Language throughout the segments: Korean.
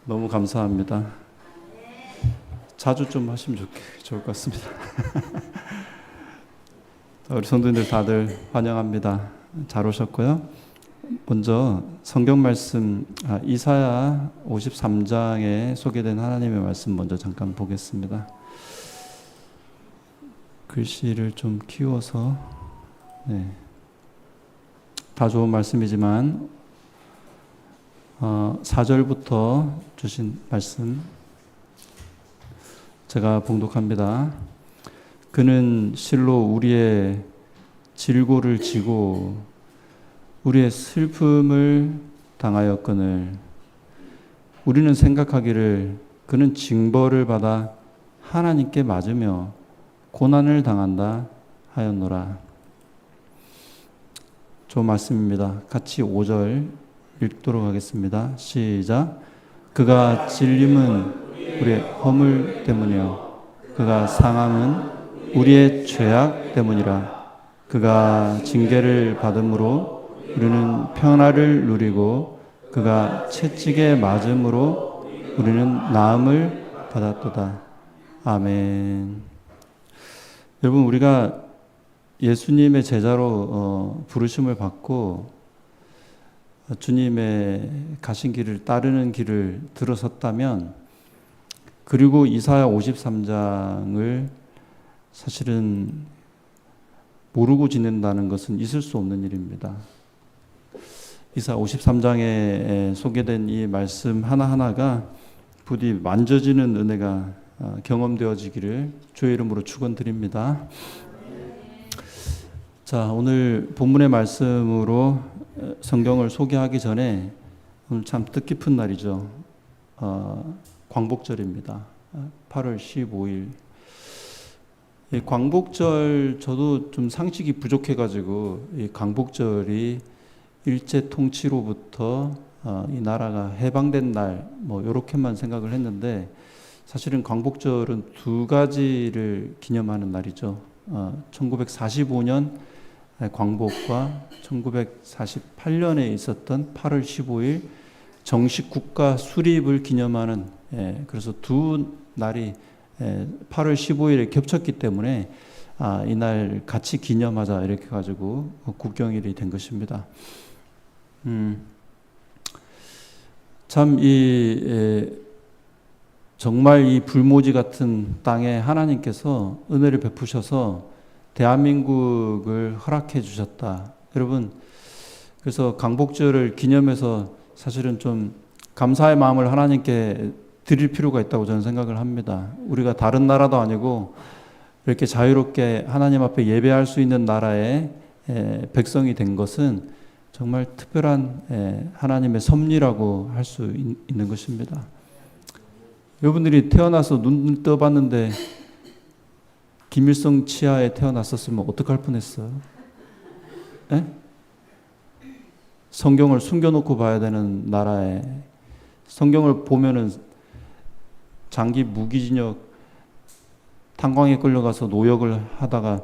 너무 감사합니다. 자주 좀 하시면 좋을 것 같습니다. 우리 성도님들 다들 환영합니다. 잘 오셨고요. 먼저 성경 말씀 이사야 53장에 소개된 하나님의 말씀 먼저 잠깐 보겠습니다. 글씨를 좀 키워서 다 좋은 말씀이지만 4절부터 주신 말씀 제가 봉독합니다. 그는 실로 우리의 질고를 지고 우리의 슬픔을 당하였거늘 우리는 생각하기를 그는 징벌을 받아 하나님께 맞으며 고난을 당한다 하였노라. 좋은 말씀입니다. 같이 5절 읽도록 하겠습니다. 시작. 그가 질림은 우리의 허물 때문이요 그가 상함은 우리의 죄악 때문이라. 그가 징계를 받음으로 우리는 평화를 누리고 그가 채찍에 맞음으로 우리는 나음을 받았도다. 아멘. 여러분, 우리가 예수님의 제자로 부르심을 받고 주님의 가신 길을 따르는 길을 들어섰다면, 그리고 이사야 53장을 사실은 모르고 지낸다는 것은 있을 수 없는 일입니다. 이사야 53장에 소개된 이 말씀 하나하나가 부디 만져지는 은혜가 경험되어지기를 주의 이름으로 축원드립니다. 자, 오늘 본문의 말씀으로 성경을 소개하기 전에 오늘 참 뜻깊은 날이죠. 광복절입니다. 8월 15일. 이 광복절, 저도 좀 상식이 부족해가지고 이 광복절이 일제 통치로부터 이 나라가 해방된 날, 요렇게만 생각을 했는데, 사실은 광복절은 두 가지를 기념하는 날이죠. 1945년 광복과 1948년에 있었던 8월 15일 정식 국가 수립을 기념하는, 그래서 두 날이 8월 15일에 겹쳤기 때문에 이날 같이 기념하자 이렇게 가지고 국경일이 된 것입니다. 참 정말 이 불모지 같은 땅에 하나님께서 은혜를 베푸셔서 대한민국을 허락해 주셨다. 여러분, 그래서 광복절을 기념해서 사실은 좀 감사의 마음을 하나님께 드릴 필요가 있다고 저는 생각을 합니다. 우리가 다른 나라도 아니고 이렇게 자유롭게 하나님 앞에 예배할 수 있는 나라의 백성이 된 것은 정말 특별한 하나님의 섭리라고 할 수 있는 것입니다. 여러분들이 태어나서 눈 떠봤는데 김일성 치하에 태어났었으면 어떡할 뻔했어요? 에? 성경을 숨겨놓고 봐야 되는 나라에, 성경을 보면은 장기 무기징역 탄광에 끌려가서 노역을 하다가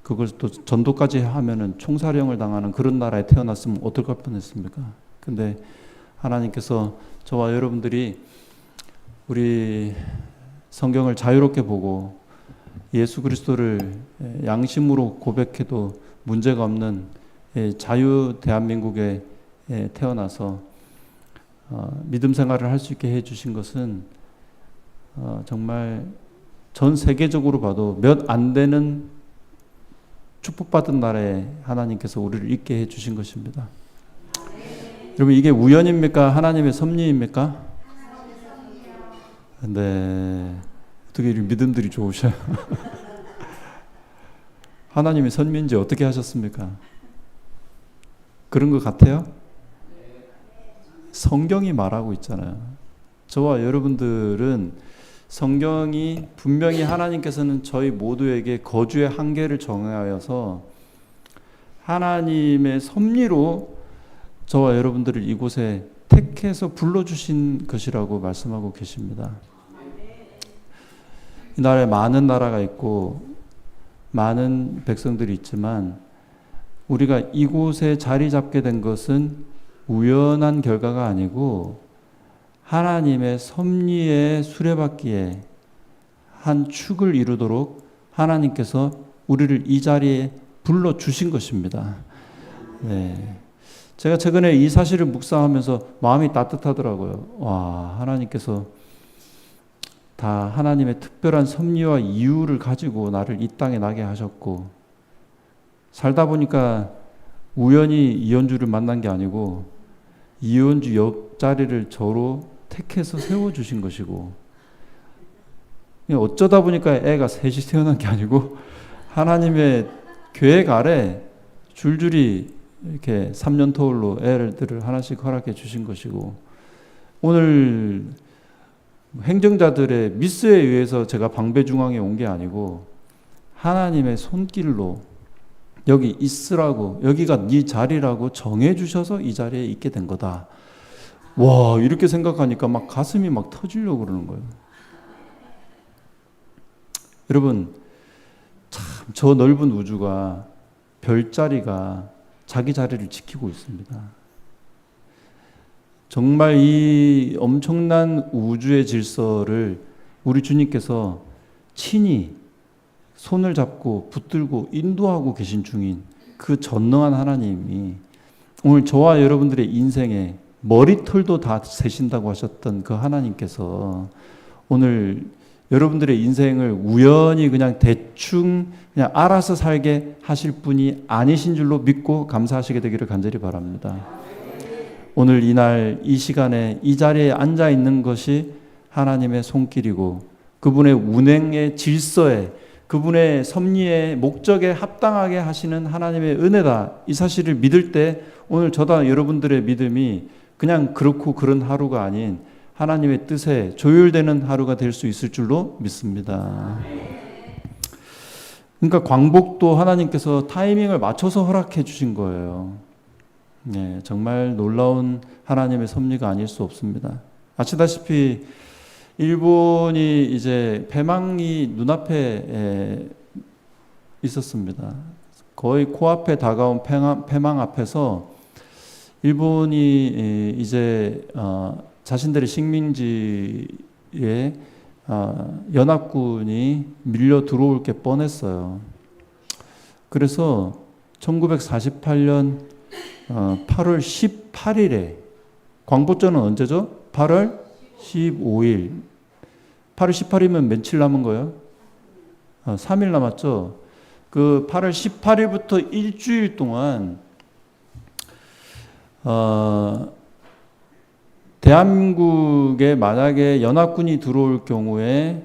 그걸 또 전도까지 하면은 총사령을 당하는 그런 나라에 태어났으면 어떡할 뻔했습니까? 근데 하나님께서 저와 여러분들이 우리 성경을 자유롭게 보고 예수 그리스도를 양심으로 고백해도 문제가 없는 자유 대한민국에 태어나서 믿음 생활을 할 수 있게 해주신 것은 정말 전 세계적으로 봐도 몇 안 되는 축복받은 나라에 하나님께서 우리를 있게 해주신 것입니다. 여러분, 이게 우연입니까? 하나님의 섭리입니까? 네. 어떻게 이렇게 믿음들이 좋으셔요? 하나님의 섭리인지 어떻게 하셨습니까? 그런 것 같아요? 성경이 말하고 있잖아요. 저와 여러분들은 성경이 분명히 하나님께서는 저희 모두에게 거주의 한계를 정하여서 하나님의 섭리로 저와 여러분들을 이곳에 택해서 불러주신 것이라고 말씀하고 계십니다. 이 나라에 많은 나라가 있고 많은 백성들이 있지만 우리가 이곳에 자리 잡게 된 것은 우연한 결과가 아니고 하나님의 섭리의 수레바퀴에 한 축을 이루도록 하나님께서 우리를 이 자리에 불러주신 것입니다. 네. 제가 최근에 이 사실을 묵상하면서 마음이 따뜻하더라고요. 와, 하나님께서 다 하나님의 특별한 섭리와 이유를 가지고 나를 이 땅에 나게 하셨고, 살다 보니까 우연히 이현주를 만난 게 아니고 이현주 옆자리를 저로 택해서 세워주신 것이고, 어쩌다 보니까 애가 셋이 태어난 게 아니고 하나님의 계획 아래 줄줄이 이렇게 3년 터울로 애들을 하나씩 허락해 주신 것이고, 오늘 행정자들의 미스에 의해서 제가 방배중앙에 온 게 아니고 하나님의 손길로 여기 있으라고, 여기가 네 자리라고 정해주셔서 이 자리에 있게 된 거다. 와, 이렇게 생각하니까 막 가슴이 막 터지려고 그러는 거예요. 여러분, 참 저 넓은 우주가, 별자리가 자기 자리를 지키고 있습니다. 정말 이 엄청난 우주의 질서를 우리 주님께서 친히 손을 잡고 붙들고 인도하고 계신 중인 그 전능한 하나님이 오늘 저와 여러분들의 인생에 머리털도 다 세신다고 하셨던 그 하나님께서 오늘 여러분들의 인생을 우연히 그냥 대충 그냥 알아서 살게 하실 분이 아니신 줄로 믿고 감사하시게 되기를 간절히 바랍니다. 오늘 이날 이 시간에 이 자리에 앉아 있는 것이 하나님의 손길이고 그분의 운행의 질서에, 그분의 섭리의 목적에 합당하게 하시는 하나님의 은혜다. 이 사실을 믿을 때 오늘 저다 여러분들의 믿음이 그냥 그렇고 그런 하루가 아닌 하나님의 뜻에 조율되는 하루가 될 수 있을 줄로 믿습니다. 그러니까 광복도 하나님께서 타이밍을 맞춰서 허락해 주신 거예요. 네, 정말 놀라운 하나님의 섭리가 아닐 수 없습니다. 아시다시피 일본이 이제 패망이 눈앞에 있었습니다. 거의 코앞에 다가온 패망 앞에서 일본이 이제 자신들의 식민지에 연합군이 밀려 들어올 게 뻔했어요. 그래서 1948년 8월 18일에, 광복절은 언제죠? 8월 15일. 8월 18일이면 며칠 남은 거예요? 3일 남았죠? 그 8월 18일부터 일주일 동안 대한민국에 만약에 연합군이 들어올 경우에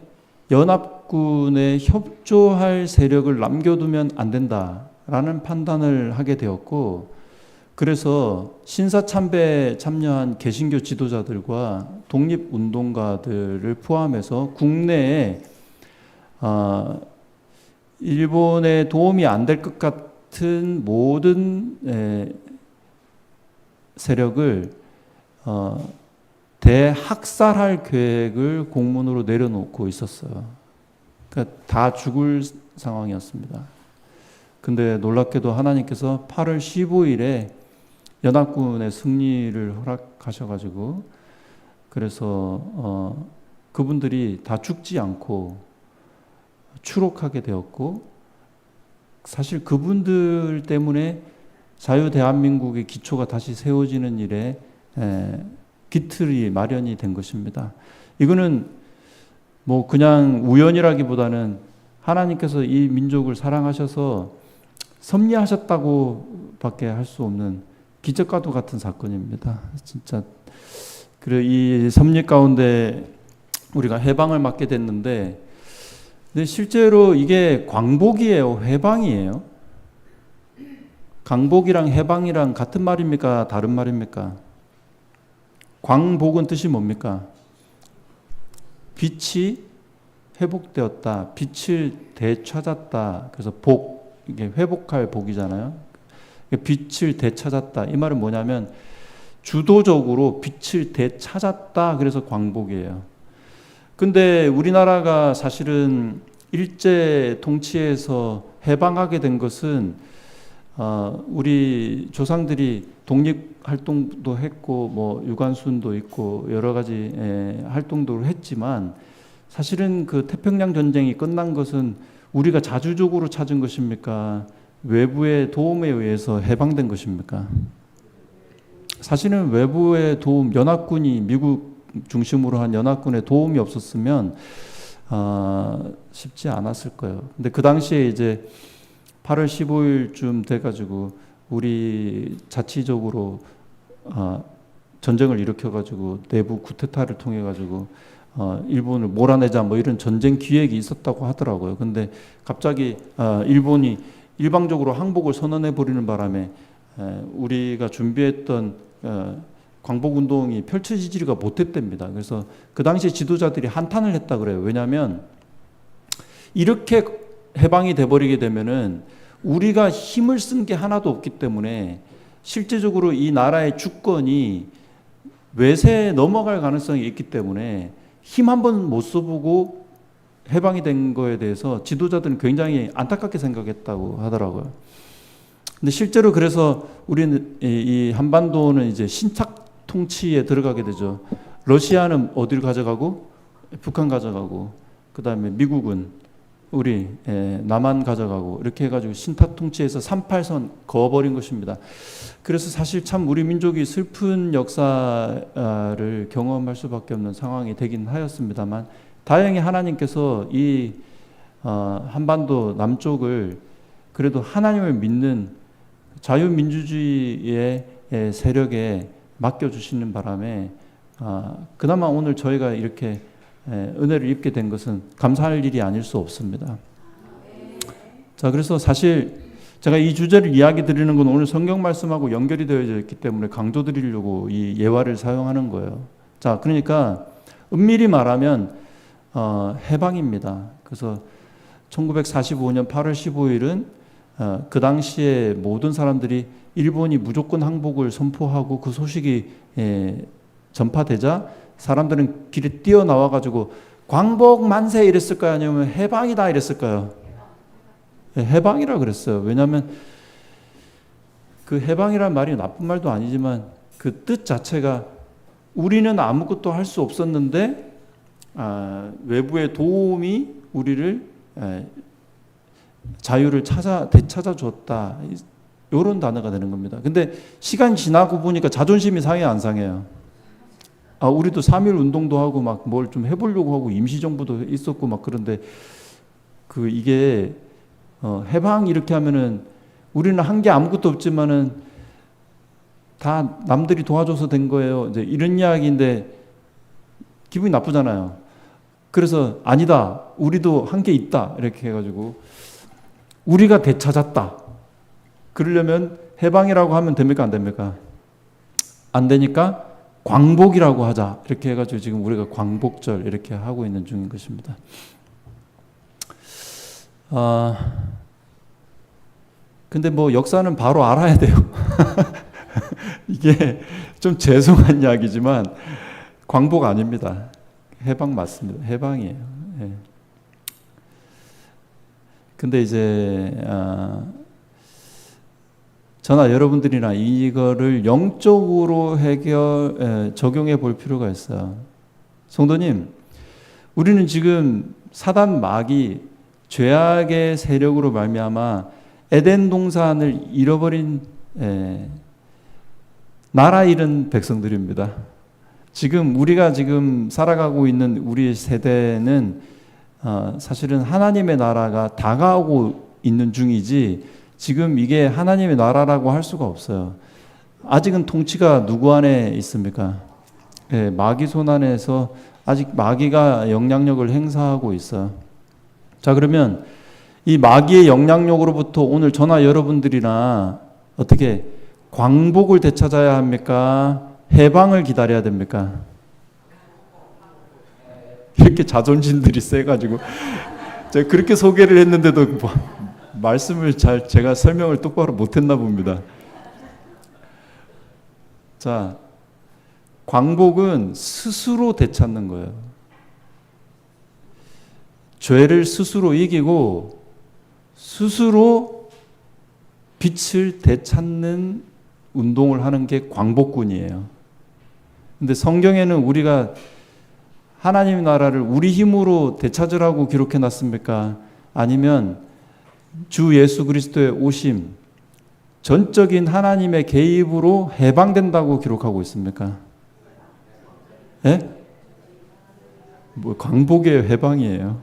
연합군에 협조할 세력을 남겨두면 안 된다라는 판단을 하게 되었고, 그래서 신사참배에 참여한 개신교 지도자들과 독립운동가들을 포함해서 국내에 일본에 도움이 안 될 것 같은 모든 세력을 대학살할 계획을 공문으로 내려놓고 있었어요. 그러니까 다 죽을 상황이었습니다. 근데 놀랍게도 하나님께서 8월 15일에 연합군의 승리를 허락하셔가지고, 그래서 그분들이 다 죽지 않고 추록하게 되었고, 사실 그분들 때문에 자유 대한민국의 기초가 다시 세워지는 일에 기틀이 마련이 된 것입니다. 이거는 뭐 그냥 우연이라기보다는 하나님께서 이 민족을 사랑하셔서 섭리하셨다고 밖에 할 수 없는 기적과도 같은 사건입니다. 진짜. 그래, 이 섭리 가운데 우리가 해방을 맞게 됐는데, 근데 실제로 이게 광복이에요? 해방이에요? 광복이랑 해방이랑 같은 말입니까? 다른 말입니까? 광복은 뜻이 뭡니까? 빛이 회복되었다. 빛을 되찾았다. 그래서 복, 이게 회복할 복이잖아요. 빛을 되찾았다. 이 말은 뭐냐면 주도적으로 빛을 되찾았다. 그래서 광복이에요. 근데 우리나라가 사실은 일제 통치에서 해방하게 된 것은 우리 조상들이 독립 활동도 했고 뭐 유관순도 있고 여러 가지 활동도 했지만 사실은 그 태평양 전쟁이 끝난 것은 우리가 자주적으로 찾은 것입니까? 외부의 도움에 의해서 해방된 것입니까? 사실은 외부의 도움, 연합군이 미국 중심으로 한 연합군의 도움이 없었으면 쉽지 않았을 거예요. 근데 그 당시에 이제 8월 15일쯤 돼가지고 우리 자치적으로 전쟁을 일으켜가지고 내부 쿠데타를 통해가지고 일본을 몰아내자 뭐 이런 전쟁 기획이 있었다고 하더라고요. 근데 갑자기 일본이 일방적으로 항복을 선언해 버리는 바람에 우리가 준비했던 광복 운동이 펼쳐지지가 못했답니다. 그래서 그 당시 지도자들이 한탄을 했다 그래요. 왜냐하면 이렇게 해방이 돼버리게 되면은 우리가 힘을 쓴 게 하나도 없기 때문에 실제적으로 이 나라의 주권이 외세에 넘어갈 가능성이 있기 때문에 힘 한번 못 써보고 해방이 된 거에 대해서 지도자들은 굉장히 안타깝게 생각했다고 하더라고요. 근데 실제로 그래서 우리는 이 한반도는 이제 신착 통치에 들어가게 되죠. 러시아는 어디를 가져가고 북한 가져가고 그 다음에 미국은 우리 남한 가져가고 이렇게 해가지고 신탁 통치에서 38선 그어버린 것입니다. 그래서 사실 참 우리 민족이 슬픈 역사를 경험할 수밖에 없는 상황이 되긴 하였습니다만 다행히 하나님께서 이 한반도 남쪽을 그래도 하나님을 믿는 자유민주주의의 세력에 맡겨주시는 바람에 그나마 오늘 저희가 이렇게 은혜를 입게 된 것은 감사할 일이 아닐 수 없습니다. 자, 그래서 사실 제가 이 주제를 이야기 드리는 건 오늘 성경 말씀하고 연결이 되어져 있기 때문에 강조드리려고 이 예화를 사용하는 거예요. 자, 그러니까 엄밀히 말하면 해방입니다. 그래서 1945년 8월 15일은 그 당시에 모든 사람들이 일본이 무조건 항복을 선포하고 그 소식이 전파되자 사람들은 길에 뛰어나와가지고 광복 만세 이랬을까요? 아니면 해방이다 이랬을까요? 해방이라 그랬어요. 왜냐하면 그 해방이란 말이 나쁜 말도 아니지만 그 뜻 자체가 우리는 아무것도 할 수 없었는데 외부의 도움이 우리를 자유를 되찾아 줬다. 이런 단어가 되는 겁니다. 근데 시간 지나고 보니까 자존심이 상해 안 상해요? 우리도 3.1 운동도 하고 막 뭘 좀 해보려고 하고 임시정부도 있었고 막 그런데 이게 해방 이렇게 하면은 우리는 한 게 아무것도 없지만은 다 남들이 도와줘서 된 거예요. 이제 이런 이야기인데 기분이 나쁘잖아요. 그래서 아니다. 우리도 한 게 있다. 이렇게 해가지고 우리가 되찾았다. 그러려면 해방이라고 하면 됩니까? 안 됩니까? 안 되니까 광복이라고 하자. 이렇게 해가지고 지금 우리가 광복절 이렇게 하고 있는 중인 것입니다. 근데 뭐 역사는 바로 알아야 돼요. 이게 좀 죄송한 이야기지만 광복 아닙니다. 해방 맞습니다. 해방이에요. 예. 근데 이제 저나 여러분들이나 이거를 영적으로 적용해 볼 필요가 있어요. 성도님, 우리는 지금 사단 마귀 죄악의 세력으로 말미암아 에덴 동산을 잃어버린 나라 잃은 백성들입니다. 지금 우리가 지금 살아가고 있는 우리 세대는 사실은 하나님의 나라가 다가오고 있는 중이지 지금 이게 하나님의 나라라고 할 수가 없어요. 아직은 통치가 누구 안에 있습니까? 마귀 손 안에서 아직 마귀가 영향력을 행사하고 있어요. 자, 그러면 이 마귀의 영향력으로부터 오늘 저나 여러분들이나 어떻게 광복을 되찾아야 합니까? 해방을 기다려야 됩니까? 이렇게 자존심들이 세가지고 제가 그렇게 소개를 했는데도 말씀을 제가 설명을 똑바로 못했나 봅니다. 자, 광복은 스스로 되찾는 거예요. 죄를 스스로 이기고 스스로 빛을 되찾는 운동을 하는 게 광복군이에요. 근데 성경에는 우리가 하나님 나라를 우리 힘으로 되찾으라고 기록해 놨습니까? 아니면 주 예수 그리스도의 오심, 전적인 하나님의 개입으로 해방된다고 기록하고 있습니까? 예? 뭐 광복의 해방이에요.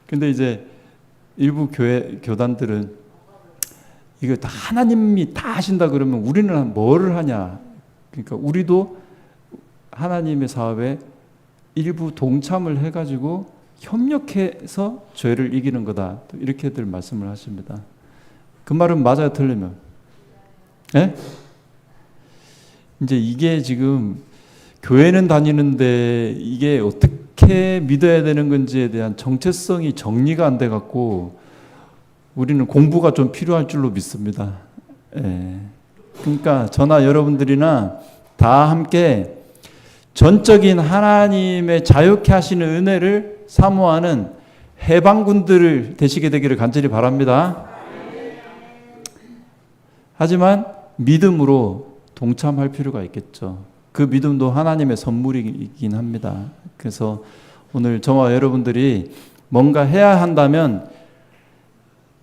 근데 이제 일부 교단들은 이거 다 하나님이 다 하신다 그러면 우리는 뭐를 하냐? 그러니까 우리도 하나님의 사업에 일부 동참을 해가지고 협력해서 죄를 이기는 거다. 이렇게들 말씀을 하십니다. 그 말은 맞아요, 틀리면? 예? 이제 이게 지금 교회는 다니는데 이게 어떻게 믿어야 되는 건지에 대한 정체성이 정리가 안 돼 갖고 우리는 공부가 좀 필요할 줄로 믿습니다. 예. 그러니까 저나 여러분들이나 다 함께 전적인 하나님의 자유케 하시는 은혜를 사모하는 해방군들을 되시게 되기를 간절히 바랍니다. 하지만 믿음으로 동참할 필요가 있겠죠. 그 믿음도 하나님의 선물이긴 합니다. 그래서 오늘 저와 여러분들이 뭔가 해야 한다면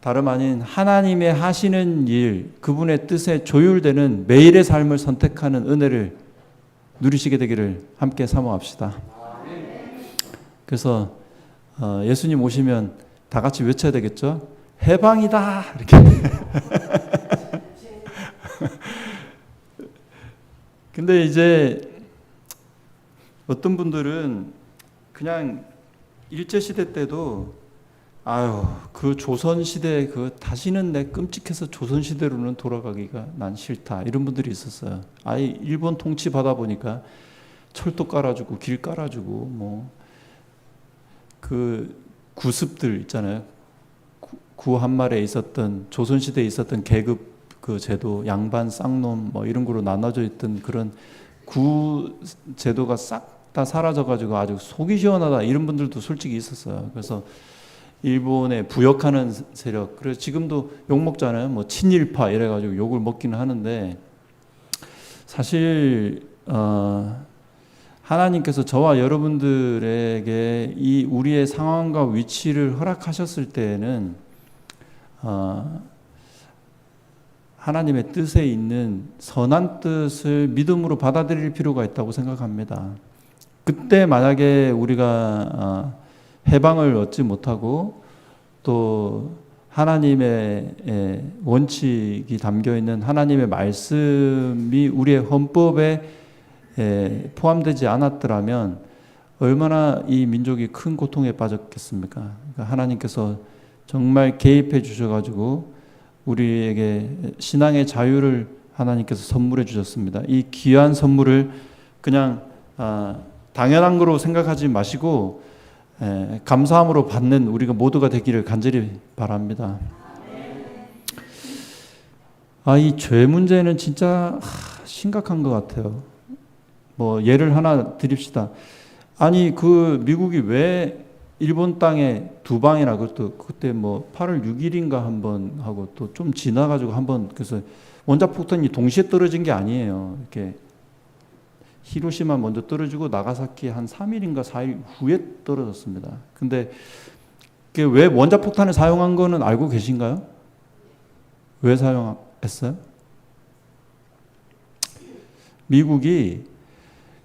다름 아닌 하나님의 하시는 일, 그분의 뜻에 조율되는 매일의 삶을 선택하는 은혜를 누리시게 되기를 함께 사모합시다. 그래서 예수님 오시면 다 같이 외쳐야 되겠죠? 해방이다! 이렇게. 근데 이제 어떤 분들은 그냥 일제시대 때도 아유, 그 조선시대 다시는 내 끔찍해서 조선시대로는 돌아가기가 난 싫다. 이런 분들이 있었어요. 아예 일본 통치 받아 보니까 철도 깔아주고 길 깔아주고 그 구습들 있잖아요. 구한말에 있었던 조선시대에 있었던 계급 그 제도, 양반, 쌍놈 이런 거로 나눠져 있던 그런 구 제도가 싹 다 사라져가지고 아주 속이 시원하다 이런 분들도 솔직히 있었어요. 그래서 일본에 부역하는 세력, 그래서 지금도 욕 먹잖아요. 친일파 이래가지고 욕을 먹기는 하는데 사실 하나님께서 저와 여러분들에게 이 우리의 상황과 위치를 허락하셨을 때에는 하나님의 뜻에 있는 선한 뜻을 믿음으로 받아들일 필요가 있다고 생각합니다. 그때 만약에 우리가 해방을 얻지 못하고 또 하나님의 원칙이 담겨있는 하나님의 말씀이 우리의 헌법에 포함되지 않았더라면 얼마나 이 민족이 큰 고통에 빠졌겠습니까? 그러니까 하나님께서 정말 개입해 주셔가지고 우리에게 신앙의 자유를 하나님께서 선물해 주셨습니다. 이 귀한 선물을 그냥 당연한 거로 생각하지 마시고 감사함으로 받는 우리가 모두가 되기를 간절히 바랍니다. 이 죄 문제는 진짜 심각한 것 같아요. 예를 하나 드립시다. 아니 그 미국이 왜 일본 땅에 두 방이나 그것도 그때 8월 6일인가 한번 하고 또 좀 지나가지고 한번 그래서 원자폭탄이 동시에 떨어진 게 아니에요. 이렇게 히로시마 먼저 떨어지고 나가사키 한 3일인가 4일 후에 떨어졌습니다. 근데 그게 왜 원자폭탄을 사용한 거는 알고 계신가요? 왜 사용했어요? 미국이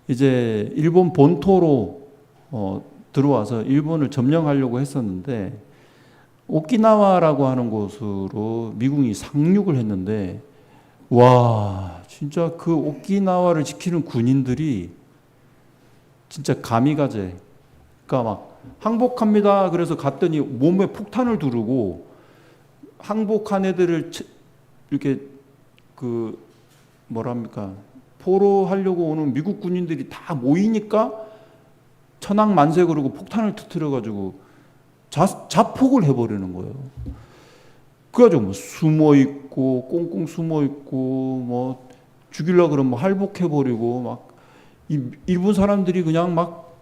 이제 일본 본토로 들어와서 일본을 점령하려고 했었는데 오키나와라고 하는 곳으로 미국이 상륙을 했는데 와 진짜 그 오키나와를 지키는 군인들이 진짜 가미가제 그러니까 막 항복합니다 그래서 갔더니 몸에 폭탄을 두르고 항복한 애들을 이렇게 포로하려고 오는 미국 군인들이 다 모이니까 천황만세 그러고 폭탄을 터뜨려가지고 자폭을 해버리는 거예요. 그래가지고 숨어 있고 꽁꽁 숨어 있고 죽이려고 그러면 할복해버리고 이 일본 사람들이 그냥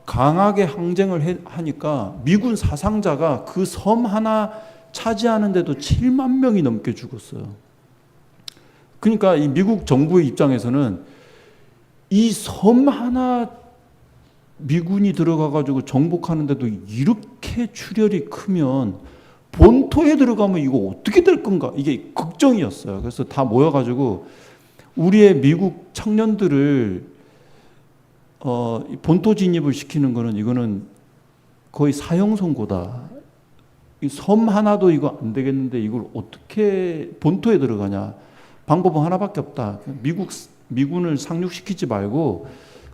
강하게 항쟁을 하니까 미군 사상자가 그 섬 하나 차지하는데도 7만 명이 넘게 죽었어요. 그러니까 이 미국 정부의 입장에서는 이 섬 하나 미군이 들어가가지고 정복하는데도 이렇게 출혈이 크면 본토에 들어가면 이거 어떻게 될 건가? 이게 걱정이었어요. 그래서 다 모여가지고 우리의 미국 청년들을 본토 진입을 시키는 거는 이거는 거의 사형 선고다. 이 섬 하나도 이거 안 되겠는데 이걸 어떻게 본토에 들어가냐? 방법은 하나밖에 없다. 미군을 상륙시키지 말고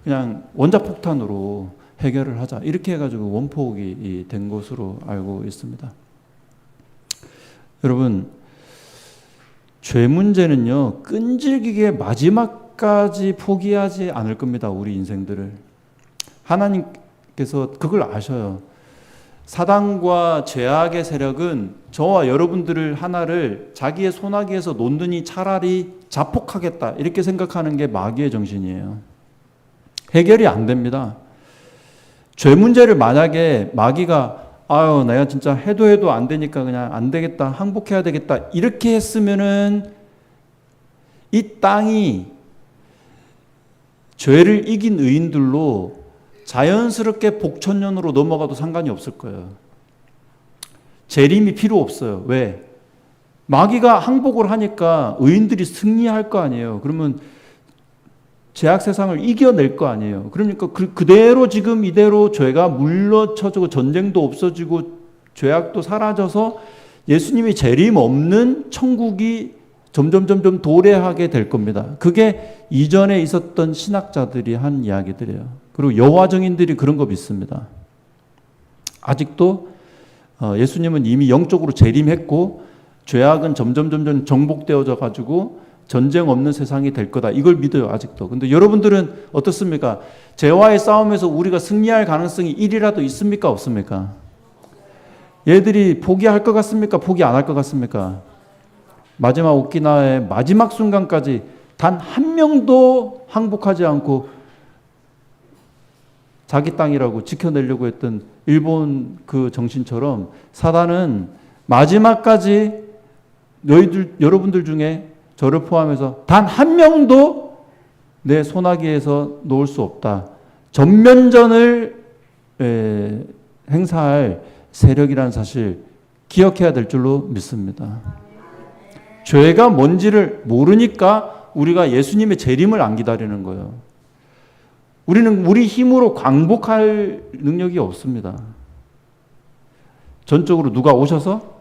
그냥 원자폭탄으로 해결을 하자. 이렇게 해가지고 원폭이 된 것으로 알고 있습니다. 여러분, 죄 문제는요, 끈질기게 마지막까지 포기하지 않을 겁니다. 우리 인생들을. 하나님께서 그걸 아셔요. 사단과 죄악의 세력은 저와 여러분들을 하나를 자기의 손아귀에서 놓느니 차라리 자폭하겠다, 이렇게 생각하는 게 마귀의 정신이에요. 해결이 안 됩니다. 죄 문제를 만약에 마귀가 아유 내가 진짜 해도 안 되니까 그냥 안 되겠다, 항복해야 되겠다, 이렇게 했으면은 이 땅이 죄를 이긴 의인들로 자연스럽게 복천년으로 넘어가도 상관이 없을 거예요. 재림이 필요 없어요. 왜? 마귀가 항복을 하니까 의인들이 승리할 거 아니에요. 그러면 죄악 세상을 이겨낼 거 아니에요. 그러니까 그대로 지금 이대로 죄가 물러쳐지고 전쟁도 없어지고 죄악도 사라져서 예수님이 재림 없는 천국이 점점 도래하게 될 겁니다. 그게 이전에 있었던 신학자들이 한 이야기들이에요. 그리고 여호와 증인들이 그런 거 믿습니다. 아직도 예수님은 이미 영적으로 재림했고 죄악은 점점 정복되어져 가지고 전쟁 없는 세상이 될 거다. 이걸 믿어요, 아직도. 근데 여러분들은 어떻습니까? 죄와의 싸움에서 우리가 승리할 가능성이 1이라도 있습니까? 없습니까? 얘들이 포기할 것 같습니까? 포기 안 할 것 같습니까? 마지막 오키나와의 마지막 순간까지 단 한 명도 항복하지 않고 자기 땅이라고 지켜내려고 했던 일본 그 정신처럼 사단은 마지막까지 여러분들 중에 저를 포함해서 단 한 명도 내 손아귀에서 놓을 수 없다. 전면전을 행사할 세력이라는 사실 기억해야 될 줄로 믿습니다. 죄가 뭔지를 모르니까 우리가 예수님의 재림을 안 기다리는 거예요. 우리는 우리 힘으로 광복할 능력이 없습니다. 전적으로 누가 오셔서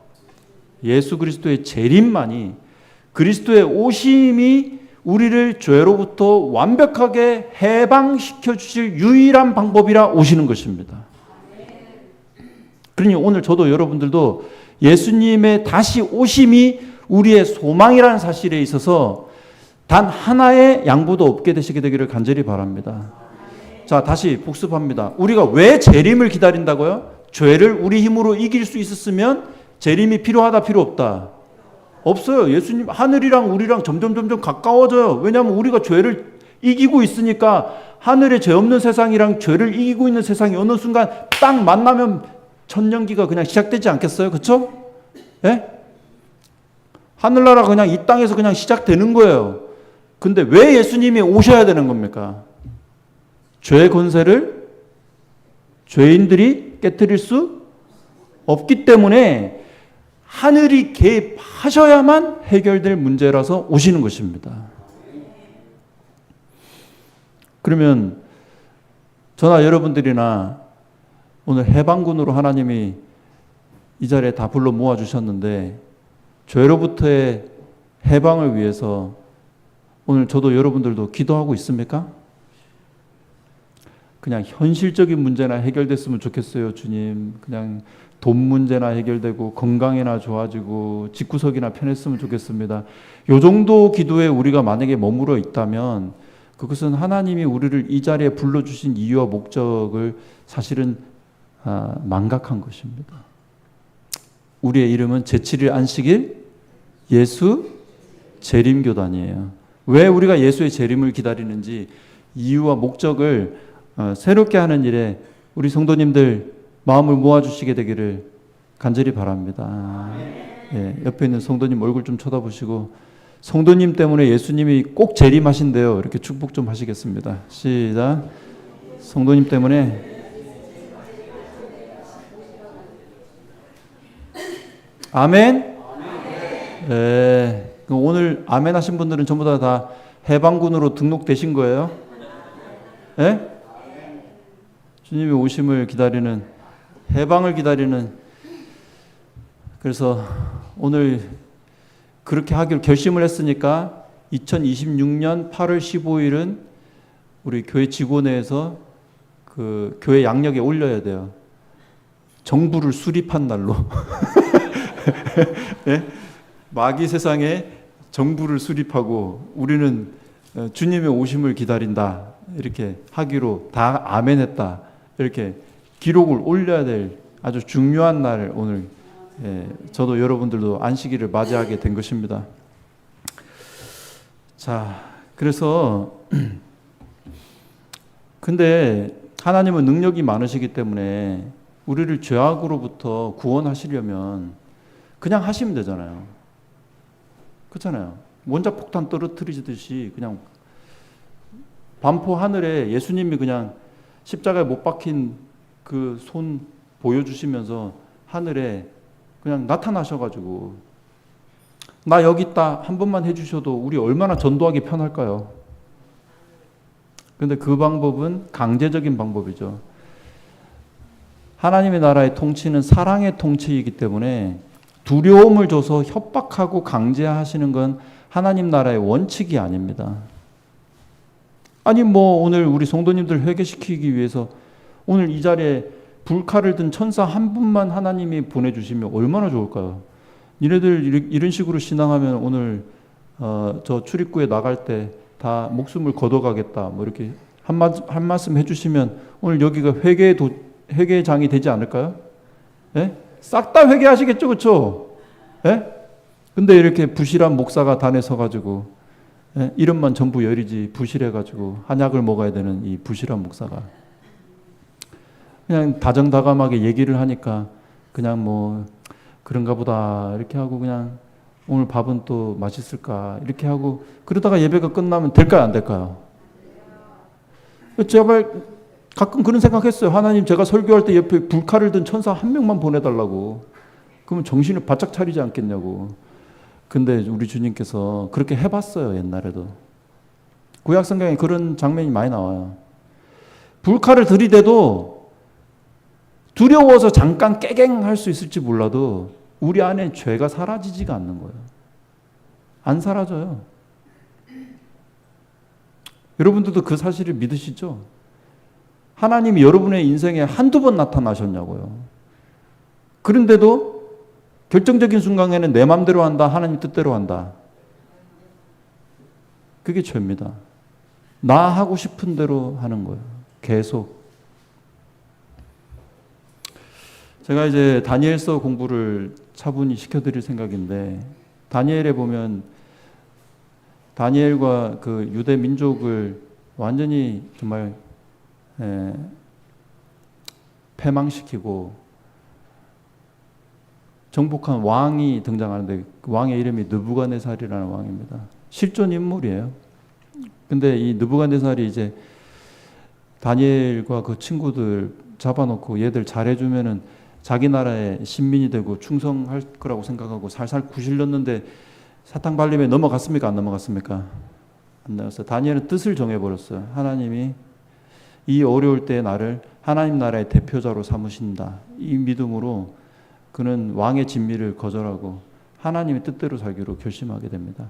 예수 그리스도의 재림만이, 그리스도의 오심이 우리를 죄로부터 완벽하게 해방시켜 주실 유일한 방법이라 오시는 것입니다. 그러니 오늘 저도 여러분들도 예수님의 다시 오심이 우리의 소망이라는 사실에 있어서 단 하나의 양보도 없게 되시게 되기를 간절히 바랍니다. 자, 다시 복습합니다. 우리가 왜 재림을 기다린다고요? 죄를 우리 힘으로 이길 수 있었으면 재림이 필요하다, 필요 없다? 없어요. 예수님, 하늘이랑 우리랑 점점 가까워져요. 왜냐하면 우리가 죄를 이기고 있으니까. 하늘에 죄 없는 세상이랑 죄를 이기고 있는 세상이 어느 순간 딱 만나면 천년기가 그냥 시작되지 않겠어요? 그렇죠? 예? 하늘나라 그냥 이 땅에서 그냥 시작되는 거예요. 근데 왜 예수님이 오셔야 되는 겁니까? 죄의 권세를 죄인들이 깨트릴 수 없기 때문에 하늘이 개입하셔야만 해결될 문제라서 오시는 것입니다. 그러면 저나 여러분들이나 오늘 해방군으로 하나님이 이 자리에 다 불러 모아주셨는데 죄로부터의 해방을 위해서 오늘 저도 여러분들도 기도하고 있습니까? 그냥 현실적인 문제나 해결됐으면 좋겠어요, 주님. 그냥 돈 문제나 해결되고 건강이나 좋아지고 집구석이나 편했으면 좋겠습니다. 요 정도 기도에 우리가 만약에 머물러 있다면 그것은 하나님이 우리를 이 자리에 불러주신 이유와 목적을 사실은 망각한 것입니다. 우리의 이름은 제7일 안식일 예수 재림교단이에요. 왜 우리가 예수의 재림을 기다리는지 이유와 목적을 새롭게 하는 일에 우리 성도님들 마음을 모아주시게 되기를 간절히 바랍니다. 예, 옆에 있는 성도님 얼굴 좀 쳐다보시고 성도님 때문에 예수님이 꼭 재림하신대요. 이렇게 축복 좀 하시겠습니다. 시작. 성도님 때문에 아멘. 예, 오늘 아멘 하신 분들은 전부 다 해방군으로 등록되신 거예요? 예? 주님의 오심을 기다리는, 해방을 기다리는, 그래서 오늘 그렇게 하기로 결심을 했으니까 2026년 8월 15일은 우리 교회 직원회에서 그 교회 양력에 올려야 돼요. 정부를 수립한 날로. 예? 마귀 세상에 정부를 수립하고 우리는 주님의 오심을 기다린다. 이렇게 하기로 다 아멘했다. 이렇게 기록을 올려야 될 아주 중요한 날 오늘 저도 여러분들도 안식일을 맞이하게 된 것입니다. 자, 그래서 근데 하나님은 능력이 많으시기 때문에 우리를 죄악으로부터 구원하시려면 그냥 하시면 되잖아요. 그렇잖아요. 원자폭탄 떨어뜨리듯이 그냥 반포 하늘에 예수님이 그냥 십자가에 못 박힌 그 손 보여주시면서 하늘에 그냥 나타나셔가지고 나 여기 있다 한 번만 해주셔도 우리 얼마나 전도하기 편할까요? 근데 그 방법은 강제적인 방법이죠. 하나님의 나라의 통치는 사랑의 통치이기 때문에 두려움을 줘서 협박하고 강제하시는 건 하나님 나라의 원칙이 아닙니다. 아니 뭐 오늘 우리 성도님들 회개시키기 위해서 오늘 이 자리에 불칼을 든 천사 한 분만 하나님이 보내주시면 얼마나 좋을까요? 니네들 이런 식으로 신앙하면 오늘 저 출입구에 나갈 때 다 목숨을 걷어가겠다 뭐 이렇게 한 말씀 해주시면 오늘 여기가 회개의 장이 되지 않을까요? 예? 싹 다 회개하시겠죠, 그렇죠? 예? 근데 이렇게 부실한 목사가 단에 서가지고 예? 이름만 전부 열이지 부실해가지고 한약을 먹어야 되는 이 부실한 목사가 그냥 다정다감하게 얘기를 하니까 그냥 뭐 그런가 보다 이렇게 하고 그냥 오늘 밥은 또 맛있을까 이렇게 하고 그러다가 예배가 끝나면 될까요, 안 될까요? 제발 가끔 그런 생각했어요. 하나님 제가 설교할 때 옆에 불칼을 든 천사 한 명만 보내달라고. 그러면 정신을 바짝 차리지 않겠냐고. 근데 우리 주님께서 그렇게 해봤어요. 옛날에도. 구약 성경에 그런 장면이 많이 나와요. 불칼을 들이대도 두려워서 잠깐 깨갱할 수 있을지 몰라도 우리 안에 죄가 사라지지가 않는 거예요. 안 사라져요. 여러분들도 그 사실을 믿으시죠? 하나님이 여러분의 인생에 한두 번 나타나셨냐고요. 그런데도 결정적인 순간에는 내 맘대로 한다, 하나님 뜻대로 한다. 그게 죄입니다. 나 하고 싶은 대로 하는 거예요. 계속. 제가 이제 다니엘서 공부를 차분히 시켜드릴 생각인데 다니엘에 보면 다니엘과 그 유대 민족을 완전히 정말 패망시키고 정복한 왕이 등장하는데 그 왕의 이름이 느부갓네살이라는 왕입니다. 실존 인물이에요. 근데 이 느부갓네살이 이제 다니엘과 그 친구들 잡아놓고 얘들 잘해주면은 자기 나라의 신민이 되고 충성할 거라고 생각하고 살살 구실렀는데 사탕 발림에 넘어갔습니까? 안 넘어갔습니까? 안 넘어갔어요. 다니엘은 뜻을 정해버렸어요. 하나님이 이 어려울 때 나를 하나님 나라의 대표자로 삼으신다. 이 믿음으로 그는 왕의 진미를 거절하고 하나님의 뜻대로 살기로 결심하게 됩니다.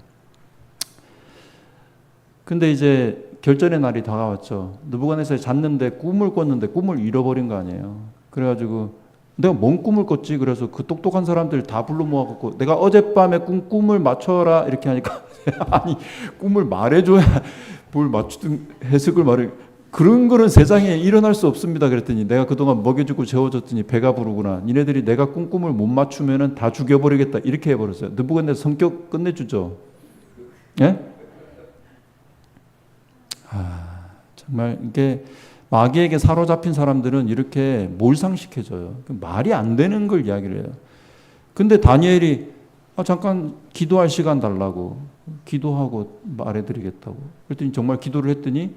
근데 이제 결전의 날이 다가왔죠. 느부갓네살이 잤는데 꿈을 꿨는데 꿈을 잃어버린 거 아니에요. 그래가지고 내가 뭔 꿈을 꿨지? 그래서 그 똑똑한 사람들 다 불러 모아갖고 내가 어젯밤에 꿈을 맞춰라 이렇게 하니까 아니 꿈을 말해줘야 뭘 맞추든 해석을 말해 그런 거는 세상에 일어날 수 없습니다. 그랬더니 내가 그동안 먹여주고 재워줬더니 배가 부르구나. 니네들이 내가 꿈을 못 맞추면은 다 죽여버리겠다. 이렇게 해버렸어요. 느부갓네살 성격 끝내주죠. 예? 정말 이게 마귀에게 사로잡힌 사람들은 이렇게 몰상식해져요. 말이 안 되는 걸 이야기를 해요. 근데 다니엘이 잠깐 기도할 시간 달라고 기도하고 말해드리겠다고 그랬더니 정말 기도를 했더니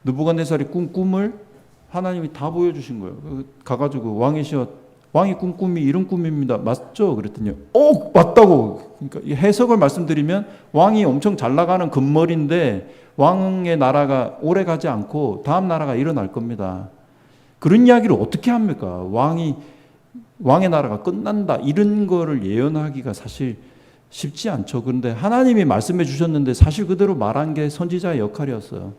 느부갓네살이 꾼 꿈을 하나님이 다 보여주신 거예요. 가가지고 왕이 꾼 꿈이 이런 꿈입니다. 맞죠? 그랬더니 맞다고. 그러니까 이 해석을 말씀드리면 왕이 엄청 잘 나가는 금머리인데 왕의 나라가 오래 가지 않고 다음 나라가 일어날 겁니다. 그런 이야기를 어떻게 합니까? 왕의 나라가 끝난다 이런 거를 예언하기가 사실 쉽지 않죠. 그런데 하나님이 말씀해 주셨는데 사실 그대로 말한 게 선지자의 역할이었어요.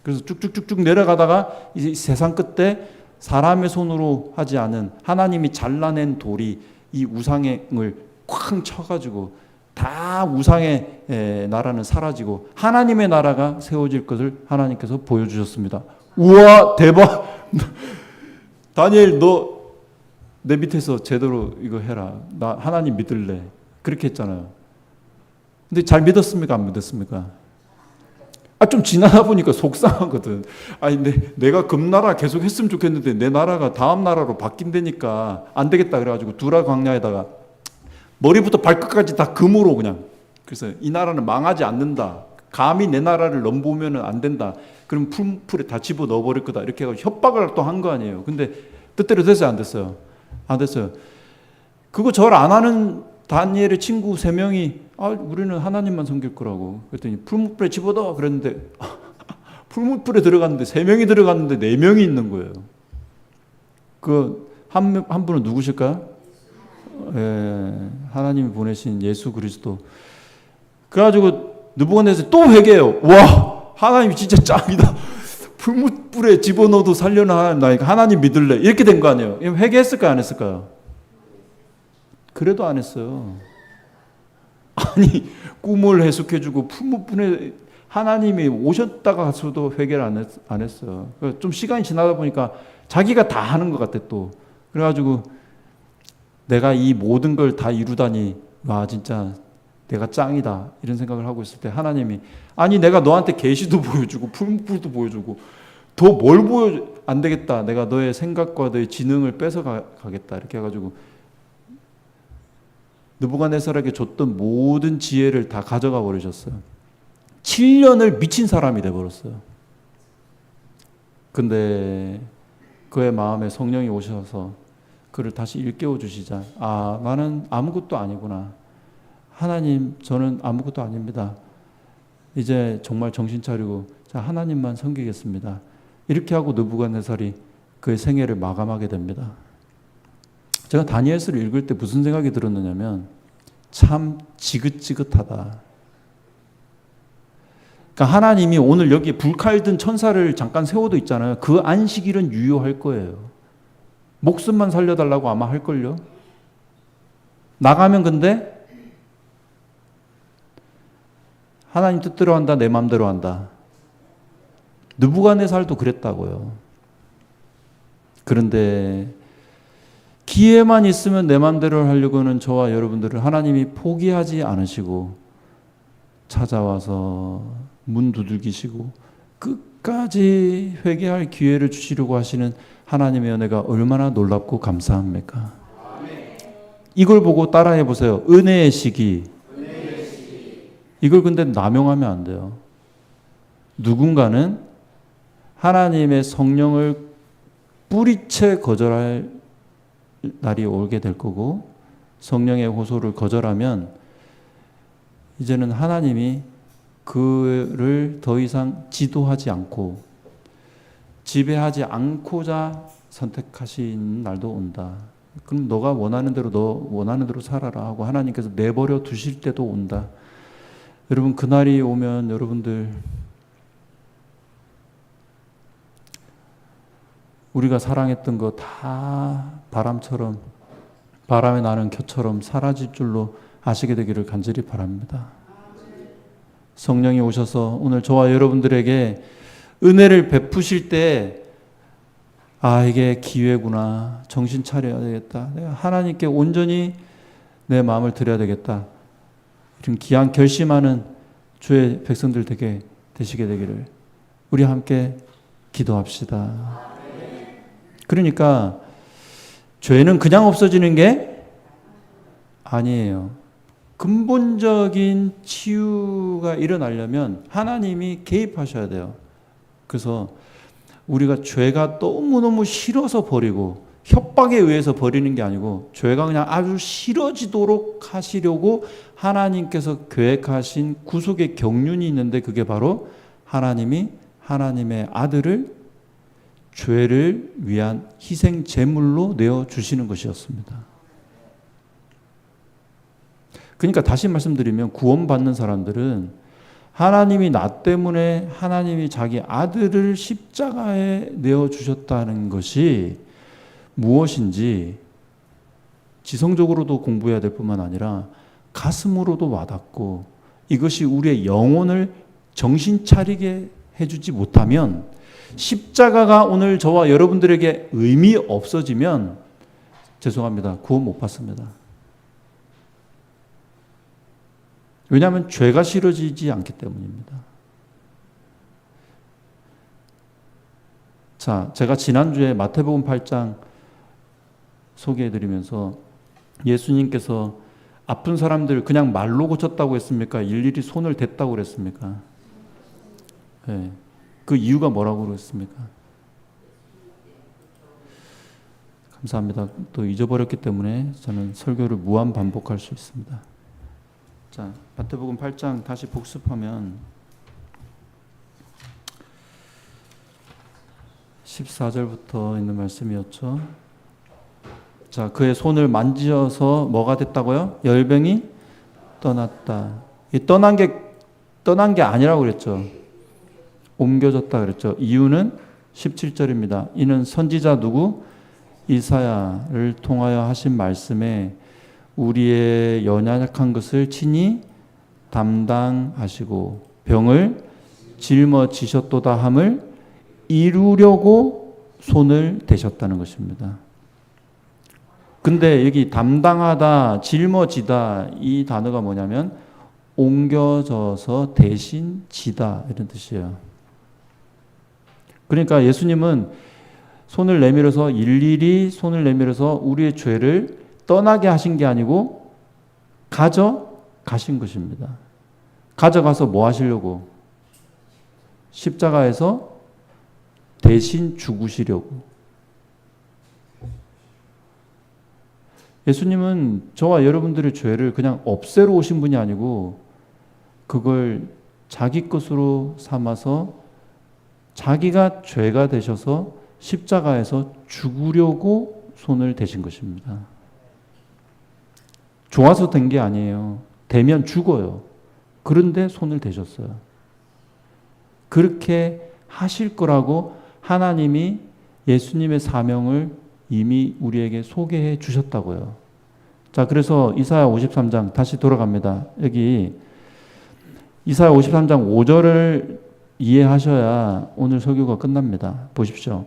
그래서 쭉쭉쭉쭉 내려가다가 이 세상 끝에 사람의 손으로 하지 않은 하나님이 잘라낸 돌이 이 우상을 쾅 쳐가지고 다 우상의 나라는 사라지고 하나님의 나라가 세워질 것을 하나님께서 보여주셨습니다. 우와 대박. 다니엘 너 내 밑에서 제대로 이거 해라. 나 하나님 믿을래. 그렇게 했잖아요. 근데 잘 믿었습니까? 안 믿었습니까? 좀 지나다 보니까 속상하거든. 내가 금나라 계속 했으면 좋겠는데 내 나라가 다음 나라로 바뀐다니까 안 되겠다 그래가지고 두라 광야에다가 머리부터 발끝까지 다 금으로 그냥. 그래서 이 나라는 망하지 않는다. 감히 내 나라를 넘보면 안 된다. 그럼 풀에 다 집어 넣어버릴 거다. 이렇게 해가지고 협박을 또 한 거 아니에요. 근데 뜻대로 됐어요? 안 됐어요? 안 됐어요. 그거 절 안 하는 다니엘의 친구 3명이 우리는 하나님만 섬길 거라고. 그랬더니 풀무불에 집어넣어. 그랬는데 풀무불에 들어갔는데 3명이 들어갔는데 4명이 있는 거예요. 그 한 분은 누구실까요? 하나님이 보내신 예수 그리스도. 그래가지고 느부갓네살이 또 회개해요. 와 하나님 진짜 짱이다. 풀무불에 집어넣어도 살려나 하나님 믿을래. 이렇게 된 거 아니에요. 회개했을까요? 안 했을까요? 그래도 안 했어요. 꿈을 해석해주고 풀무불에 하나님이 오셨다가 가서도 회개를 안 했어요. 좀 시간이 지나다 보니까 자기가 다 하는 것 같아 또. 그래가지고 내가 이 모든 걸 다 이루다니 와 진짜 내가 짱이다 이런 생각을 하고 있을 때 하나님이 내가 너한테 계시도 보여주고 풀무불도 보여주고 더 뭘 안 되겠다. 내가 너의 생각과 너의 지능을 뺏어 가겠다. 이렇게 해가지고 느부갓네살에게 줬던 모든 지혜를 다 가져가 버리셨어요. 7년을 미친 사람이 돼버렸어요. 근데 그의 마음에 성령이 오셔서 그를 다시 일깨워 주시자. 나는 아무것도 아니구나. 하나님, 저는 아무것도 아닙니다. 이제 정말 정신 차리고 하나님만 섬기겠습니다. 이렇게 하고 느부갓네살이 그의 생애를 마감하게 됩니다. 제가 다니엘서를 읽을 때 무슨 생각이 들었느냐면 참 지긋지긋하다. 그러니까 하나님이 오늘 여기 불칼 든 천사를 잠깐 세워도 있잖아요. 그 안식일은 유효할 거예요. 목숨만 살려달라고 아마 할걸요. 나가면 근데 하나님 뜻대로 한다, 내 마음대로 한다. 느부갓네살도 그랬다고요. 그런데 기회만 있으면 내 마음대로 하려고 하는 저와 여러분들을 하나님이 포기하지 않으시고 찾아와서 문 두들기시고 끝까지 회개할 기회를 주시려고 하시는 하나님의 은혜가 얼마나 놀랍고 감사합니까? 이걸 보고 따라해 보세요. 은혜의 시기. 이걸 근데 남용하면 안 돼요. 누군가는 하나님의 성령을 뿌리채 거절할 날이 오게 될 거고 성령의 호소를 거절하면 이제는 하나님이 그를 더 이상 지도하지 않고 지배하지 않고자 선택하신 날도 온다. 그럼 너가 원하는 대로 너 원하는 대로 살아라 하고 하나님께서 내버려 두실 때도 온다. 여러분 그날이 오면 여러분들 우리가 사랑했던 거 다 바람처럼 바람에 나는 겨처럼 사라질 줄로 아시게 되기를 간절히 바랍니다. 성령이 오셔서 오늘 저와 여러분들에게 은혜를 베푸실 때 이게 기회구나. 정신 차려야 되겠다. 내가 하나님께 온전히 내 마음을 드려야 되겠다. 이런 귀한 결심하는 주의 백성들 되시게 되기를 우리 함께 기도합시다. 그러니까 죄는 그냥 없어지는 게 아니에요. 근본적인 치유가 일어나려면 하나님이 개입하셔야 돼요. 그래서 우리가 죄가 너무너무 싫어서 버리고 협박에 의해서 버리는 게 아니고 죄가 그냥 아주 싫어지도록 하시려고 하나님께서 계획하신 구속의 경륜이 있는데 그게 바로 하나님이 하나님의 아들을 죄를 위한 희생 제물로 내어주시는 것이었습니다. 그러니까 다시 말씀드리면 구원받는 사람들은 하나님이 나 때문에 하나님이 자기 아들을 십자가에 내어주셨다는 것이 무엇인지 지성적으로도 공부해야 될 뿐만 아니라 가슴으로도 와닿고 이것이 우리의 영혼을 정신 차리게 해주지 못하면 십자가가 오늘 저와 여러분들에게 의미 없어지면 죄송합니다. 구원 못 받습니다. 왜냐하면 죄가 싫어지지 않기 때문입니다. 자, 제가 지난주에 마태복음 8장 소개해드리면서 예수님께서 아픈 사람들 그냥 말로 고쳤다고 했습니까? 일일이 손을 댔다고 그랬습니까? 네. 그 이유가 뭐라고 그랬습니까? 감사합니다. 또 잊어버렸기 때문에 저는 설교를 무한 반복할 수 있습니다. 자, 마태복음 8장 다시 복습하면 14절부터 있는 말씀이었죠. 자, 그의 손을 만지어서 뭐가 됐다고요? 열병이 떠났다. 이 떠난 게 아니라고 그랬죠. 옮겨졌다 그랬죠. 이유는 17절입니다. 이는 선지자 누구? 이사야를 통하여 하신 말씀에 우리의 연약한 것을 친히 담당하시고 병을 짊어지셨도다 함을 이루려고 손을 대셨다는 것입니다. 근데 여기 담당하다, 짊어지다 이 단어가 뭐냐면 옮겨져서 대신 지다 이런 뜻이에요. 그러니까 예수님은 손을 내밀어서 일일이 손을 내밀어서 우리의 죄를 떠나게 하신 게 아니고 가져가신 것입니다. 가져가서 뭐 하시려고? 십자가에서 대신 죽으시려고. 예수님은 저와 여러분들의 죄를 그냥 없애러 오신 분이 아니고 그걸 자기 것으로 삼아서 자기가 죄가 되셔서 십자가에서 죽으려고 손을 대신 것입니다. 좋아서 된 게 아니에요. 되면 죽어요. 그런데 손을 대셨어요. 그렇게 하실 거라고 하나님이 예수님의 사명을 이미 우리에게 소개해 주셨다고요. 자, 그래서 이사야 53장 다시 돌아갑니다. 여기 이사야 53장 5절을 이해하셔야 오늘 설교가 끝납니다. 보십시오.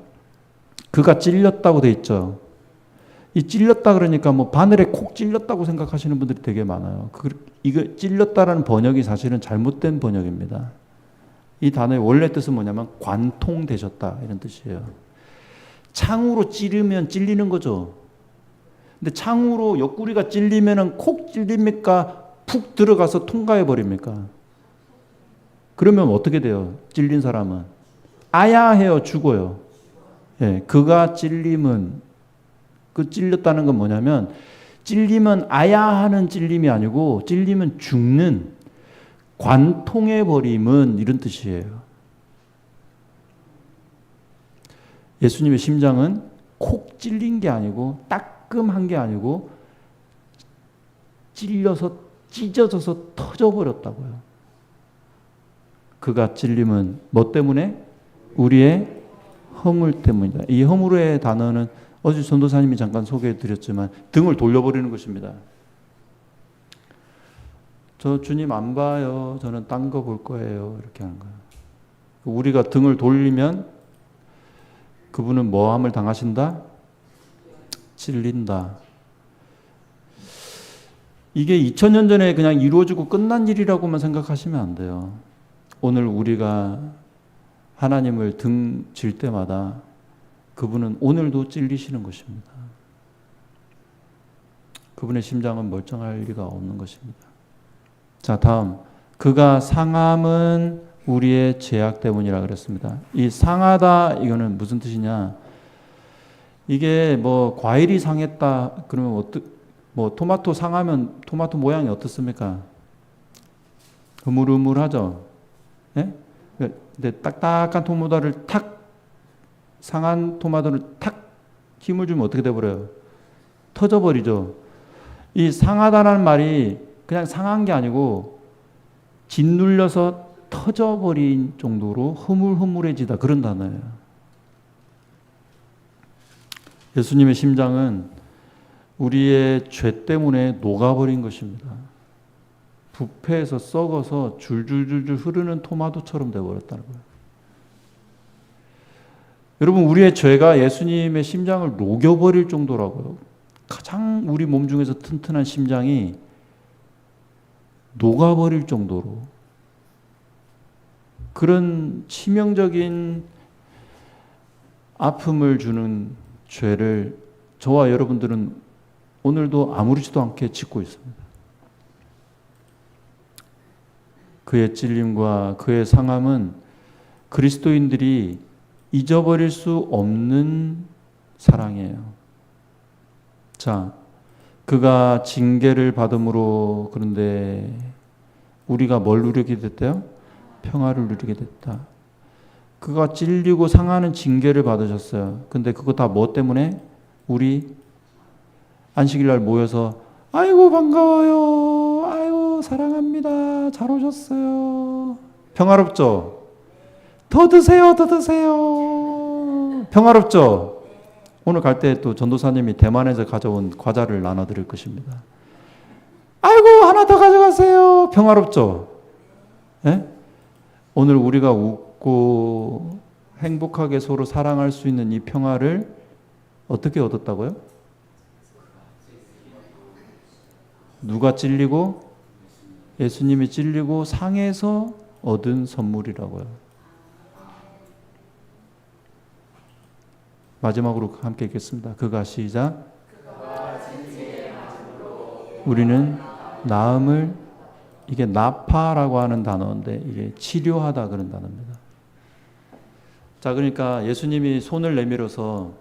그가 찔렸다고 돼 있죠. 이 찔렸다 그러니까 뭐 바늘에 콕 찔렸다고 생각하시는 분들이 되게 많아요. 이거 찔렸다라는 번역이 사실은 잘못된 번역입니다. 이 단어의 원래 뜻은 뭐냐면 관통되셨다 이런 뜻이에요. 창으로 찌르면 찔리는 거죠. 근데 창으로 옆구리가 찔리면은 콕 찔립니까? 푹 들어가서 통과해 버립니까? 그러면 어떻게 돼요? 찔린 사람은 아야해요, 죽어요. 예, 그가 찔림은 그 찔렸다는 건 뭐냐면 찔림은 아야하는 찔림이 아니고 찔림은 죽는 관통해 버림은 이런 뜻이에요. 예수님의 심장은 콕 찔린 게 아니고 따끔한 게 아니고 찔려서 찢어져서 터져버렸다고요. 그가 찔림은 뭐 때문에? 우리의 허물 때문이다. 이 허물의 단어는 어제 전도사님이 잠깐 소개해 드렸지만 등을 돌려버리는 것입니다. 저 주님 안 봐요. 저는 딴 거 볼 거예요. 이렇게 하는 거예요. 우리가 등을 돌리면 그분은 뭐함을 당하신다? 찔린다. 이게 2000년 전에 그냥 이루어지고 끝난 일이라고만 생각하시면 안 돼요. 오늘 우리가 하나님을 등질 때마다 그분은 오늘도 찔리시는 것입니다. 그분의 심장은 멀쩡할 리가 없는 것입니다. 자, 다음. 그가 상함은 우리의 죄악 때문이라 그랬습니다. 이 상하다 이거는 무슨 뜻이냐? 이게 뭐 과일이 상했다 그러면 뭐 토마토 상하면 토마토 모양이 어떻습니까? 흐물흐물하죠. 예? 근데 딱딱한 토마토를 탁 상한 토마토를 탁 힘을 주면 어떻게 돼버려요? 터져버리죠. 이 상하다라는 말이 그냥 상한 게 아니고 짓눌려서 터져버린 정도로 흐물흐물해지다 그런 단어예요. 예수님의 심장은 우리의 죄 때문에 녹아버린 것입니다. 부패해서 썩어서 줄줄줄줄 흐르는 토마토처럼 되어버렸다는 거예요. 여러분, 우리의 죄가 예수님의 심장을 녹여버릴 정도라고요. 가장 우리 몸 중에서 튼튼한 심장이 녹아버릴 정도로 그런 치명적인 아픔을 주는 죄를 저와 여러분들은 오늘도 아무렇지도 않게 짓고 있습니다. 그의 찔림과 그의 상함은 그리스도인들이 잊어버릴 수 없는 사랑이에요. 자, 그가 징계를 받음으로 그런데 우리가 뭘 누리게 됐대요? 평화를 누리게 됐다. 그가 찔리고 상하는 징계를 받으셨어요. 근데 그거 다 뭐 때문에? 우리 안식일 날 모여서 아이고 반가워요. 아이고 사랑합니다. 잘 오셨어요. 평화롭죠? 더 드세요. 더 드세요. 평화롭죠? 오늘 갈 때 또 전도사님이 대만에서 가져온 과자를 나눠드릴 것입니다. 아이고 하나 더 가져가세요. 평화롭죠? 예? 오늘 우리가 웃고 행복하게 서로 사랑할 수 있는 이 평화를 어떻게 얻었다고요? 누가 찔리고? 예수님이 찔리고 상해서 얻은 선물이라고요. 마지막으로 함께 읽겠습니다. 그가 시작. 우리는 나음을, 이게 나파라고 하는 단어인데 이게 치료하다 그런 단어입니다. 자, 그러니까 예수님이 손을 내밀어서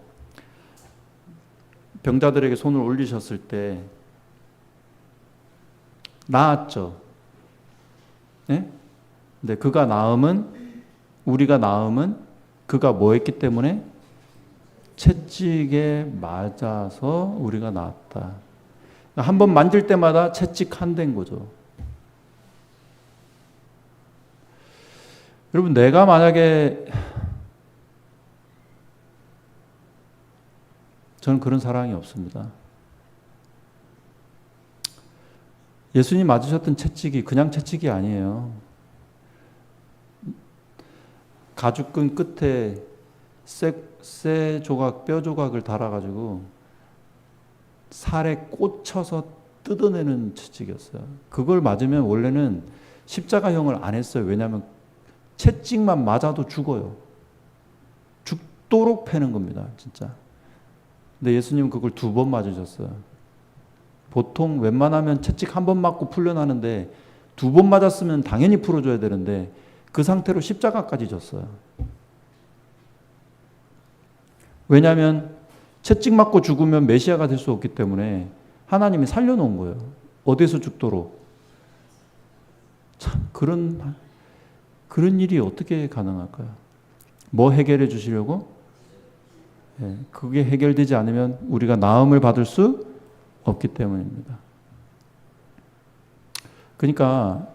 병자들에게 손을 올리셨을 때 나았죠. 네? 근데 그가 나음은, 우리가 나음은 그가 뭐 했기 때문에? 채찍에 맞아서 우리가 나았다. 한 번 만질 때마다 채찍 한 대인 거죠. 여러분, 내가 만약에, 저는 그런 사랑이 없습니다. 예수님 맞으셨던 채찍이 그냥 채찍이 아니에요. 가죽끈 끝에 쇠 조각, 뼈 조각을 달아가지고 살에 꽂혀서 뜯어내는 채찍이었어요. 그걸 맞으면 원래는 십자가형을 안 했어요. 왜냐하면 채찍만 맞아도 죽어요. 죽도록 패는 겁니다, 진짜. 근데 예수님은 그걸 2번 맞으셨어요. 보통 웬만하면 채찍 1번 맞고 풀려나는데 2번 맞았으면 당연히 풀어줘야 되는데 그 상태로 십자가까지 졌어요. 왜냐하면 채찍 맞고 죽으면 메시아가 될 수 없기 때문에 하나님이 살려놓은 거예요. 어디서 죽도록. 참 그런 일이 어떻게 가능할까요? 뭐 해결해 주시려고? 그게 해결되지 않으면 우리가 나음을 받을 수 없기 때문입니다. 그러니까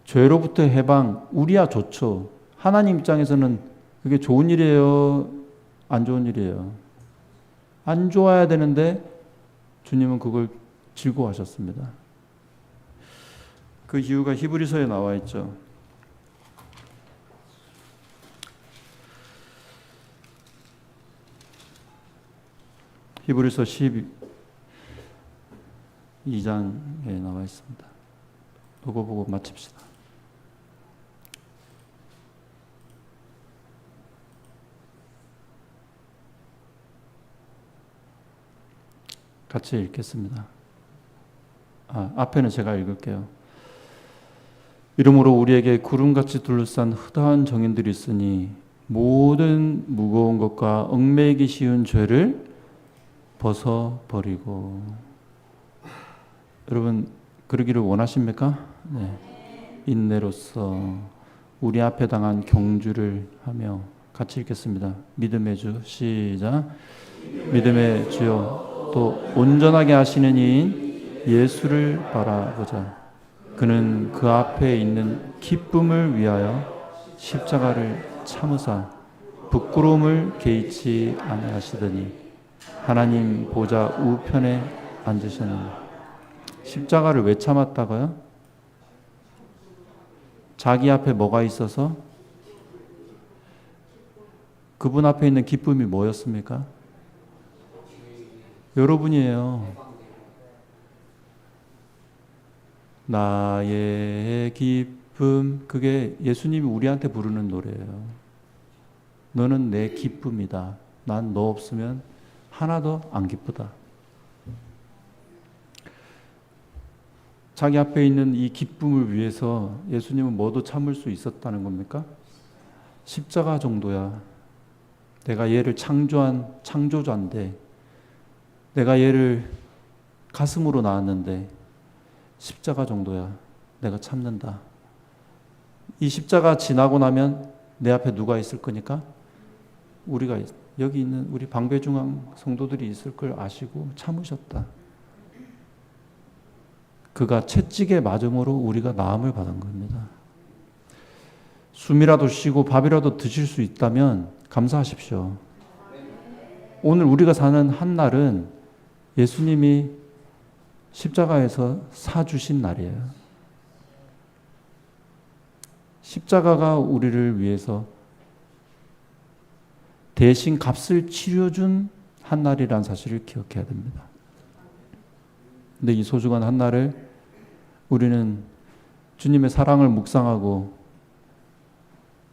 죄로부터 해방, 우리야 좋죠. 하나님 입장에서는 그게 좋은 일이에요? 안 좋은 일이에요? 안 좋아야 되는데 주님은 그걸 즐거워하셨습니다. 그 이유가 히브리서에 나와 있죠. 히브리서 12장에 나와 있습니다. 이거 보고 마칩시다. 같이 읽겠습니다. 앞에는 제가 읽을게요. 이러므로 우리에게 구름같이 둘러싼 허다한 정인들이 있으니 모든 무거운 것과 얽매이기 쉬운 죄를 벗어버리고. 여러분 그러기를 원하십니까? 네. 인내로써 우리 앞에 당한 경주를 하며 같이 읽겠습니다. 믿음의 주 시작. 믿음의 주여 또 온전하게 하시는 이인 예수를 바라보자. 그는 그 앞에 있는 기쁨을 위하여 십자가를 참으사 부끄러움을 개의치 아니하시더니 하나님 보좌 우편에 앉으셨느니. 십자가를 왜 참았다고요? 자기 앞에 뭐가 있어서? 그분 앞에 있는 기쁨이 뭐였습니까? 여러분이에요. 나의 기쁨, 그게 예수님이 우리한테 부르는 노래예요. 너는 내 기쁨이다. 난 너 없으면 하나도 안 기쁘다. 자기 앞에 있는 이 기쁨을 위해서 예수님은 뭐도 참을 수 있었다는 겁니까? 십자가 정도야. 내가 얘를 창조한 창조자인데, 내가 얘를 가슴으로 낳았는데 십자가 정도야. 내가 참는다. 이 십자가 지나고 나면 내 앞에 누가 있을 거니까? 우리가 여기 있는 우리 방배중앙 성도들이 있을 걸 아시고 참으셨다. 그가 채찍에 맞음으로 우리가 나음을 받은 겁니다. 숨이라도 쉬고 밥이라도 드실 수 있다면 감사하십시오. 오늘 우리가 사는 한 날은 예수님이 십자가에서 사주신 날이에요. 십자가가 우리를 위해서 대신 값을 치러준 한 날이라는 사실을 기억해야 됩니다. 근데 이 소중한 한 날을 우리는 주님의 사랑을 묵상하고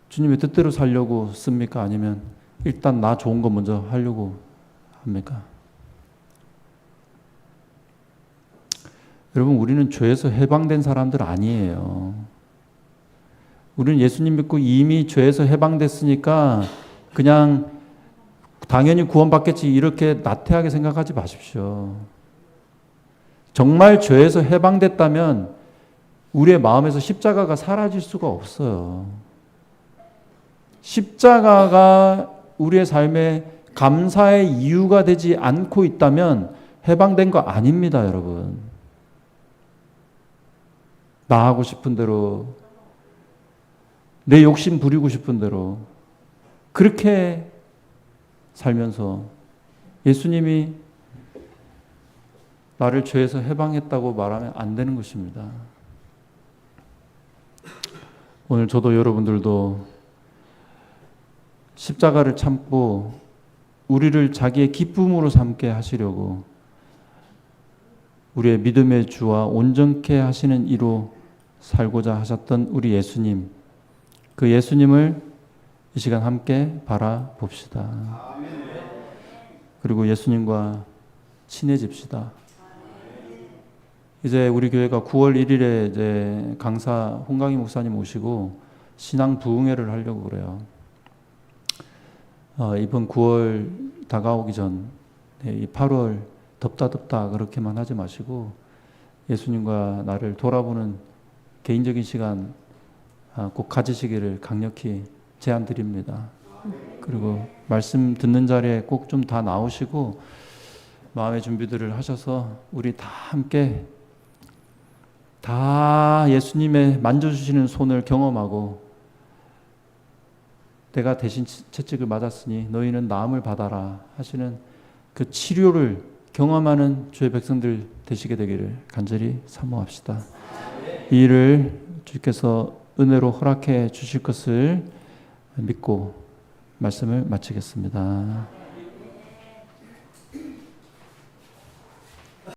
주님의 뜻대로 살려고 씁니까? 아니면 일단 나 좋은 거 먼저 하려고 합니까? 여러분, 우리는 죄에서 해방된 사람들 아니에요. 우리는 예수님 믿고 이미 죄에서 해방됐으니까 그냥 당연히 구원받겠지 이렇게 나태하게 생각하지 마십시오. 정말 죄에서 해방됐다면 우리의 마음에서 십자가가 사라질 수가 없어요. 십자가가 우리의 삶에 감사의 이유가 되지 않고 있다면 해방된 거 아닙니다, 여러분. 나 하고 싶은 대로, 내 욕심 부리고 싶은 대로 그렇게 살면서 예수님이 나를 죄에서 해방했다고 말하면 안 되는 것입니다. 오늘 저도 여러분들도 십자가를 참고 우리를 자기의 기쁨으로 삼게 하시려고 우리의 믿음의 주와 온전케 하시는 이로 살고자 하셨던 우리 예수님, 그 예수님을 이 시간 함께 바라봅시다. 그리고 예수님과 친해집시다. 이제 우리 교회가 9월 1일에 이제 강사 홍강희 목사님 오시고 신앙 부흥회를 하려고 그래요. 이번 9월 다가오기 전, 이 8월 덥다 그렇게만 하지 마시고 예수님과 나를 돌아보는 개인적인 시간 꼭 가지시기를 강력히 제안드립니다. 그리고 말씀 듣는 자리에 꼭 좀 다 나오시고 마음의 준비들을 하셔서 우리 다 함께 다 예수님의 만져주시는 손을 경험하고 내가 대신 채찍을 맞았으니 너희는 나음을 받아라 하시는 그 치료를 경험하는 주의 백성들 되시게 되기를 간절히 사모합시다. 이 일을 주께서 은혜로 허락해 주실 것을 믿고 말씀을 마치겠습니다.